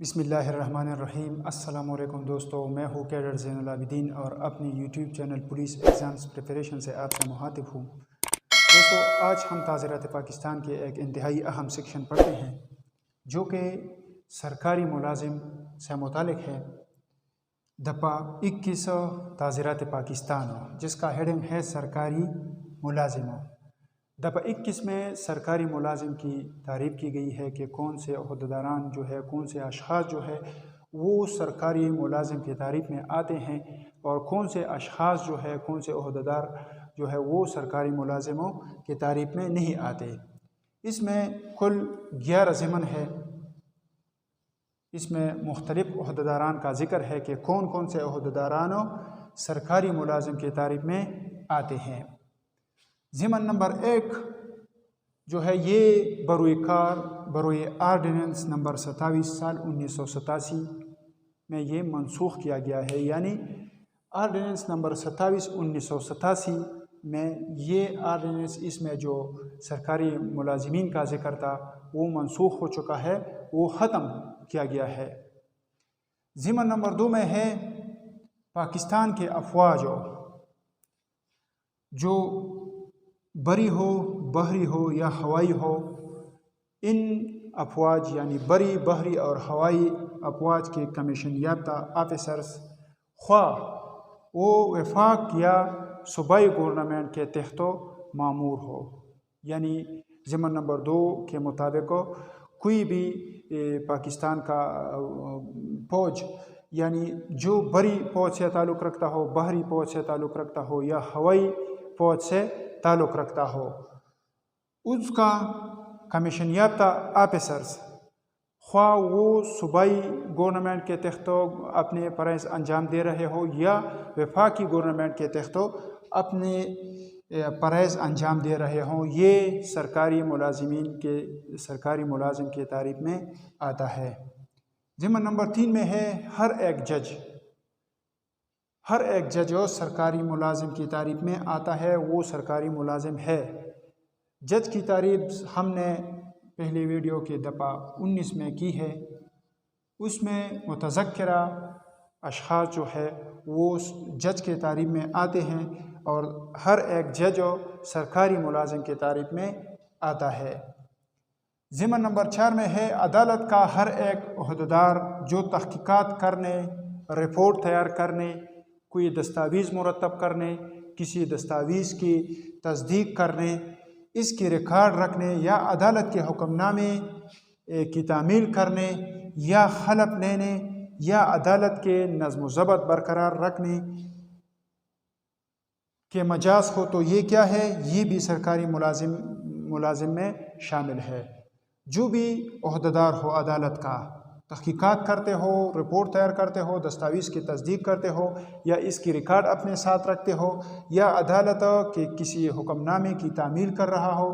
بسم اللہ الرحمن الرحیم۔ السلام علیکم دوستو، میں ہوں کیڈر زین العابدین اور اپنی YouTube channel police exams preparation سے آپ سے مخاطب ہوں۔ دوستو، آج ہم تعزیرات پاکستان کے ایک انتہائی اہم سیکشن پڑھتے ہیں جو کہ سرکاری ملازم سے متعلق ہے۔ دفعہ 21 تعزیرات پاکستان، جس کا ہیڈنگ ہے سرکاری ملازموں۔ دفعہ 21 میں سرکاری ملازم کی تعریف کی گئی ہے کہ کون سے عہدیداران جو ہے، کون سے اشخاص جو ہے وہ سرکاری ملازم کی تعریف میں آتے ہیں، اور کون سے اشخاص جو ہے، کون سے عہدیدار جو ہے وہ سرکاری ملازموں کی تعریف میں نہیں آتے۔ اس میں کل 11 ضمن ہے۔ اس میں مختلف عہدیداران کا ذکر ہے کہ کون کون سے عہدیدارانوں سرکاری ملازم کی تعریف میں آتے ہیں۔ ضمن نمبر 1 جو ہے یہ بروئے آرڈیننس نمبر 27 سال 1987 میں یہ منسوخ کیا گیا ہے، یعنی آرڈیننس نمبر 27 1987 میں یہ آرڈیننس، اس میں جو سرکاری ملازمین کا ذکر تھا وہ منسوخ ہو چکا ہے، وہ ختم کیا گیا ہے۔ ضمن نمبر 2 میں ہے پاکستان کے افواج جو بری ہو، بحری ہو یا ہوائی ہو، ان افواج یعنی بری، بحری اور ہوائی افواج کے کمیشن یافتہ آفیسرز خواہ وہ وفاق یا صوبائی گورنمنٹ کے تحت مامور ہو، یعنی ضمن نمبر 2 کے مطابق کوئی بھی پاکستان کا فوج، یعنی جو بری فوج سے تعلق رکھتا ہو، بحری فوج سے تعلق رکھتا ہو یا ہوائی فوج سے تعلق رکھتا ہو، اس کا کمیشن یافتہ آفیسرز خواہ وہ صوبائی گورنمنٹ کے تحت اپنے فرائض انجام دے رہے ہو یا وفاقی گورنمنٹ کے تحت اپنے فرائض انجام دے رہے ہوں، یہ سرکاری ملازم کی تعریف میں آتا ہے۔ ضمن نمبر 3 میں ہے ہر ایک جج جو سرکاری ملازم کی تعریف میں آتا ہے وہ سرکاری ملازم ہے۔ جج کی تعریف ہم نے پہلی ویڈیو کے دفعہ 19 میں کی ہے۔ اس میں متذکرہ اشخاص جو ہے وہ جج کے تعریف میں آتے ہیں، اور ہر ایک جج سرکاری ملازم کی تعریف میں آتا ہے۔ ضمن نمبر 4 میں ہے عدالت کا ہر ایک عہدیدار جو تحقیقات کرنے، رپورٹ تیار کرنے، کوئی دستاویز مرتب کرنے، کسی دستاویز کی تصدیق کرنے، اس کی ریکارڈ رکھنے یا عدالت کے حکم نامے کی تعمیل کرنے یا حلف لینے یا عدالت کے نظم و ضبط برقرار رکھنے کے مجاز ہو، تو یہ کیا ہے؟ یہ بھی سرکاری ملازم میں شامل ہے۔ جو بھی عہدیدار ہو عدالت کا، تحقیقات کرتے ہو، رپورٹ تیار کرتے ہو، دستاویز کی تصدیق کرتے ہو یا اس کی ریکارڈ اپنے ساتھ رکھتے ہو، یا عدالت کے کسی حکم نامے کی تعمیل کر رہا ہو،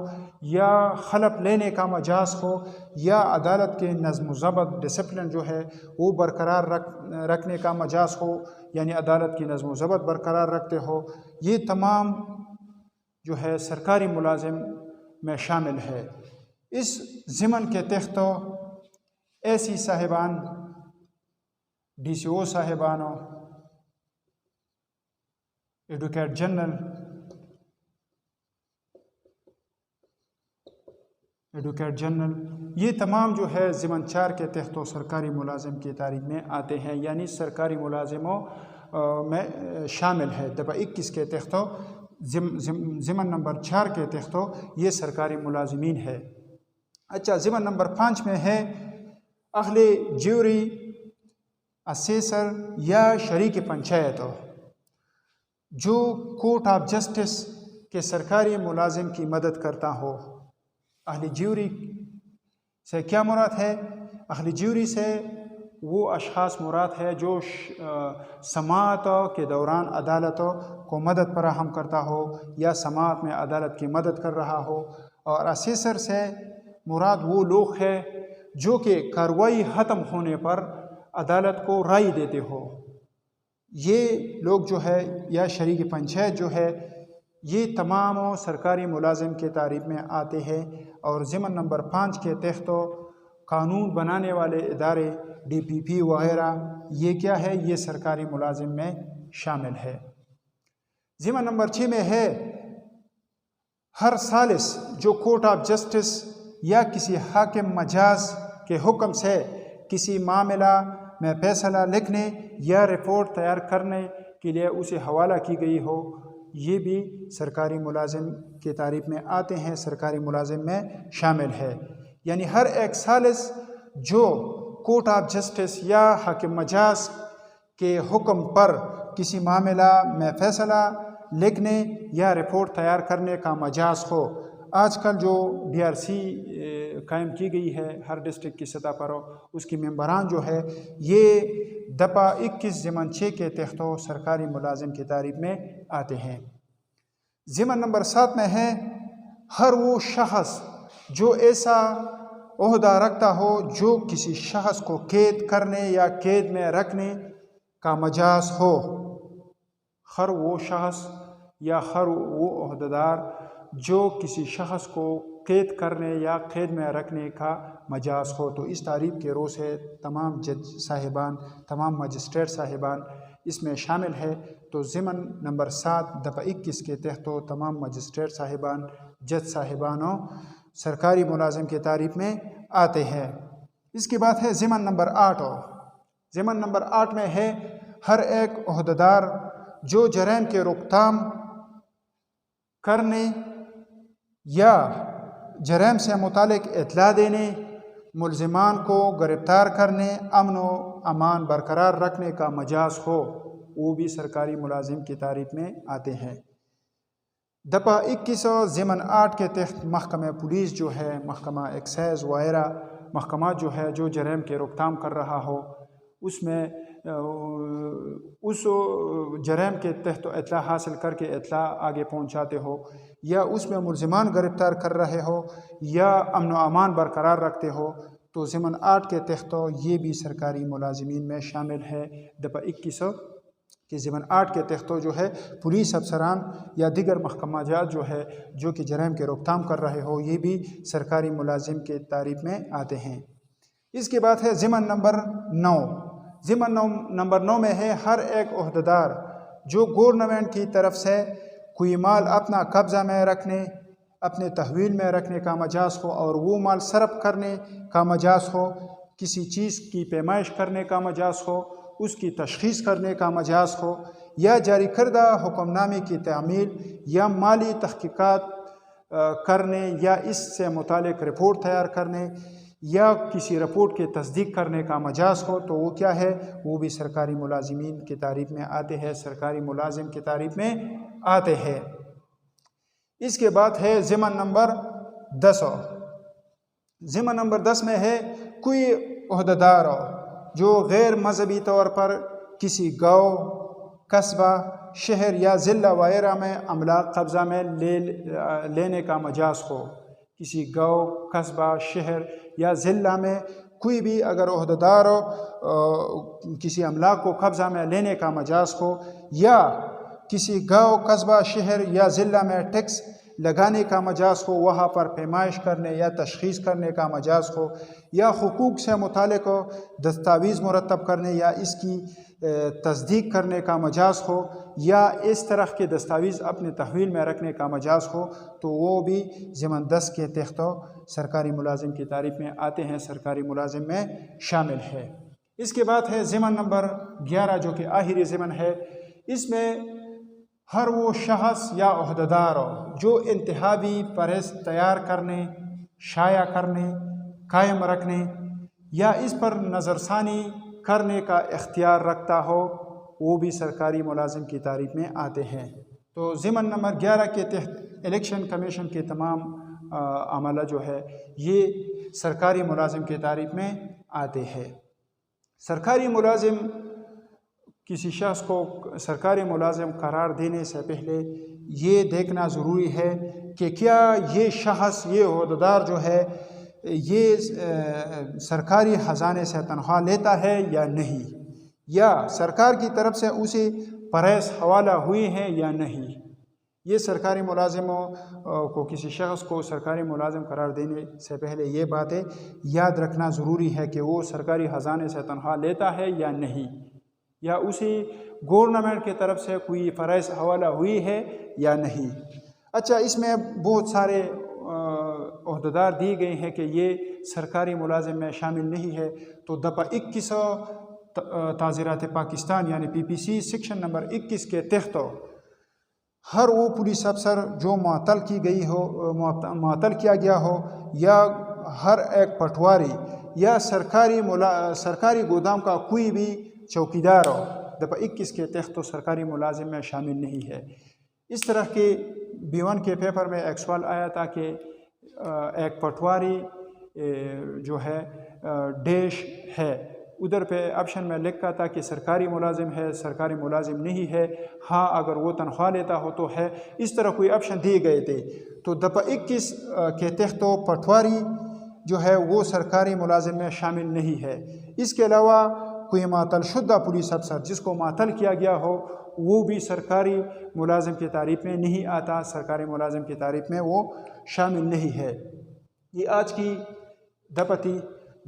یا حلف لینے کا مجاز ہو، یا عدالت کے نظم و ضبط ڈسپلن جو ہے وہ برقرار رکھنے کا مجاز ہو، یعنی عدالت کی نظم و ضبط برقرار رکھتے ہو، یہ تمام جو ہے سرکاری ملازم میں شامل ہے۔ اس ضمن کے تحت اے سی صاحبان، ڈی سی او صاحبانوں، ایڈوکیٹ جنرل، یہ تمام جو ہے ضمن 4 کے تحت سرکاری ملازم کی تعریف میں آتے ہیں، یعنی سرکاری ملازموں میں شامل ہے۔ دفعہ 21 کے تحت ضمن نمبر 4 کے تحت یہ سرکاری ملازمین ہے۔ اچھا، ضمن نمبر 5 میں ہے اہل جیوری، اسیسر یا شریک پنچایت جو کورٹ آف جسٹس کے سرکاری ملازم کی مدد کرتا ہو۔ اہل جیوری سے کیا مراد ہے؟ اہل جیوری سے وہ اشخاص مراد ہے جو سماعت کے دوران عدالت کو مدد فراہم کرتا ہو یا سماعت میں عدالت کی مدد کر رہا ہو، اور اسیسر سے مراد وہ لوگ ہے جو کہ کارروائی ختم ہونے پر عدالت کو رائے دیتے ہو۔ یہ لوگ جو ہے یا شریک پنچایت جو ہے، یہ تمام سرکاری ملازم کے تعریف میں آتے ہیں، اور ضمن نمبر 5 کے تحت قانون بنانے والے ادارے DPP وغیرہ، یہ کیا ہے؟ یہ سرکاری ملازم میں شامل ہے۔ ضمن نمبر 6 میں ہے ہر ثالث جو کورٹ آف جسٹس یا کسی حاکم مجاز کے حکم سے کسی معاملہ میں فیصلہ لکھنے یا رپورٹ تیار کرنے کے لیے اسے حوالہ کی گئی ہو، یہ بھی سرکاری ملازم کی تعریف میں آتے ہیں، سرکاری ملازم میں شامل ہے۔ یعنی ہر ایک ثالث جو کورٹ آف جسٹس یا حاکم مجاز کے حکم پر کسی معاملہ میں فیصلہ لکھنے یا رپورٹ تیار کرنے کا مجاز ہو۔ آج کل جو DRC قائم کی گئی ہے ہر ڈسٹرکٹ کی سطح پر، اس کی ممبران جو ہے یہ دفعہ 21 ضمن 6 کے تحت سرکاری ملازم کی تعریف میں آتے ہیں۔ ضمن نمبر 7 میں ہے ہر وہ شخص جو ایسا عہدہ رکھتا ہو جو کسی شخص کو قید کرنے یا قید میں رکھنے کا مجاز ہو۔ ہر وہ شخص یا ہر وہ عہدیدار جو کسی شخص کو قید کرنے یا قید میں رکھنے کا مجاز ہو۔ تو اس تعریف کے روز سے تمام جج صاحبان، تمام مجسٹریٹ صاحبان اس میں شامل ہے۔ تو ضمن نمبر 7 دفعہ 21 کے تحت تمام مجسٹریٹ صاحبان، جج صاحبانوں سرکاری ملازم کی تعریف میں آتے ہیں۔ اس کے بعد ہے ضمن نمبر 8۔ ضمن نمبر 8 میں ہے ہر ایک عہدیدار جو جرائم کے روک تھام کرنے یا جرائم سے متعلق اطلاع دینے، ملزمان کو گرفتار کرنے، امن و امان برقرار رکھنے کا مجاز ہو، وہ بھی سرکاری ملازم کی تعریف میں آتے ہیں۔ دفعہ 21 ضمن 8 کے تحت محکمہ پولیس جو ہے، محکمہ ایکسائز وغیرہ محکمات جو ہے جو جرائم کے روک تھام کر رہا ہو، اس میں اس جرائم کے تحت اطلاع حاصل کر کے اطلاع آگے پہنچاتے ہو، یا اس میں ملزمان گرفتار کر رہے ہو یا امن و امان برقرار رکھتے ہو، تو ضمن 8 کے تحت یہ بھی سرکاری ملازمین میں شامل ہے۔ دفعہ 21 کے ضمن 8 کے تحت جو ہے پولیس افسران یا دیگر محکمہ جات جو ہے جو کہ جرائم کے روک تھام کر رہے ہو، یہ بھی سرکاری ملازم کے تعریف میں آتے ہیں۔ اس کے بعد ہے ضمن نمبر 9۔ ضمن نمبر 9 میں ہے ہر ایک عہدیدار جو گورنمنٹ کی طرف سے کوئی مال اپنا قبضہ میں رکھنے، اپنے تحویل میں رکھنے کا مجاز ہو اور وہ مال صرف کرنے کا مجاز ہو، کسی چیز کی پیمائش کرنے کا مجاز ہو، اس کی تشخیص کرنے کا مجاز ہو، یا جاری کردہ حکم نامے کی تعمیل یا مالی تحقیقات کرنے یا اس سے متعلق رپورٹ تیار کرنے یا کسی رپورٹ کی تصدیق کرنے کا مجاز ہو، تو وہ کیا ہے؟ وہ بھی سرکاری ملازمین کی تعریف میں آتے ہیں، سرکاری ملازم کی تعریف میں آتے ہیں۔ اس کے بعد ہے ضمن نمبر 10۔ ضمن نمبر 10 میں ہے کوئی عہدیدار جو غیر مذہبی طور پر کسی گاؤں، قصبہ، شہر یا ضلع وغیرہ میں املاک قبضہ میں لینے کا مجاز ہو۔ کسی گاؤں، قصبہ، شہر یا ضلع میں کوئی بھی اگر عہدیدار کسی املاک کو قبضہ میں لینے کا مجاز ہو، یا کسی گاؤں، قصبہ، شہر یا ضلع میں ٹیکس لگانے کا مجاز ہو، وہاں پر پیمائش کرنے یا تشخیص کرنے کا مجاز ہو، یا حقوق سے متعلق دستاویز مرتب کرنے یا اس کی تصدیق کرنے کا مجاز ہو، یا اس طرح کے دستاویز اپنے تحویل میں رکھنے کا مجاز ہو، تو وہ بھی ضمن 10 کے تحت سرکاری ملازم کی تعریف میں آتے ہیں، سرکاری ملازم میں شامل ہے۔ اس کے بعد ہے ضمن نمبر 11 جو کہ آخری ضمن ہے۔ اس میں ہر وہ شخص یا عہدیدار جو انتخابی فہرست تیار کرنے، شائع کرنے، قائم رکھنے یا اس پر نظر ثانی کرنے کا اختیار رکھتا ہو، وہ بھی سرکاری ملازم کی تعریف میں آتے ہیں۔ تو ضمن نمبر 11 کے تحت الیکشن کمیشن کے تمام عملہ جو ہے یہ سرکاری ملازم کی تعریف میں آتے ہیں۔ سرکاری ملازم کسی شخص کو سرکاری ملازم قرار دینے سے پہلے یہ دیکھنا ضروری ہے کہ کیا یہ شخص، یہ عہدیدار جو ہے یہ سرکاری خزانے سے تنخواہ لیتا ہے یا نہیں، یا سرکار کی طرف سے اسے پریس حوالہ ہوئی ہے یا نہیں، یہ سرکاری ملازموں کو کسی شخص کو سرکاری ملازم قرار دینے سے پہلے یہ باتیں یاد رکھنا ضروری ہے کہ وہ سرکاری خزانے سے تنخواہ لیتا ہے یا نہیں، یا اسے گورنمنٹ کی طرف سے کوئی فرائض حوالہ ہوئی ہے یا نہیں۔ اچھا، اس میں بہت سارے عہدیدار دیے گئے ہیں کہ یہ سرکاری ملازم میں شامل نہیں ہے، تو دفعہ 21 تعزیرات پاکستان یعنی PPC سیکشن نمبر 21 کے تحت ہر وہ پولیس افسر جو معطل کیا گیا ہو، یا ہر ایک پٹواری یا سرکاری گودام کا کوئی بھی چوکیدار ہو، دفعہ 21 کے تحت سرکاری ملازم میں شامل نہیں ہے۔ اس طرح کے B1 کے پیپر میں ایک سوال آیا تھا کہ ایک پٹواری جو ہے ڈیش ہے، ادھر پہ آپشن میں لکھا تھا کہ سرکاری ملازم ہے، سرکاری ملازم نہیں ہے، ہاں اگر وہ تنخواہ لیتا ہو تو ہے، اس طرح کوئی آپشن دیے گئے تھے۔ تو دفعہ 21 کے تحت پٹواری جو ہے وہ سرکاری ملازم میں شامل نہیں ہے۔ اس کے علاوہ کوئی معطل شدہ پولیس افسر جس کو معطل کیا گیا ہو وہ بھی سرکاری ملازم کی تعریف میں نہیں آتا، سرکاری ملازم کی تعریف میں وہ شامل نہیں ہے۔ یہ آج کی دفعہ تھی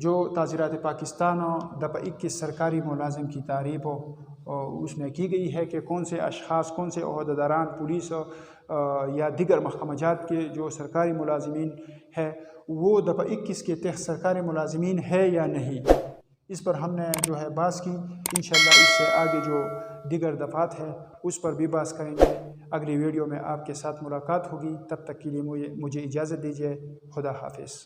جو تعزیرات پاکستان دفعہ 21 سرکاری ملازم کی تعریف اس میں کی گئی ہے کہ کون سے اشخاص، کون سے عہدیداران پولیس یا دیگر محکمہ جات کے جو سرکاری ملازمین ہے وہ دفعہ 21 کے تحت سرکاری ملازمین ہے یا نہیں۔ اس پر ہم نے جو ہے بحث کی، انشاءاللہ اس سے آگے جو دیگر دفعات ہے اس پر بھی بحث کریں گے۔ اگلی ویڈیو میں آپ کے ساتھ ملاقات ہوگی، تب تک کے لیے مجھے اجازت دیجیے۔ خدا حافظ۔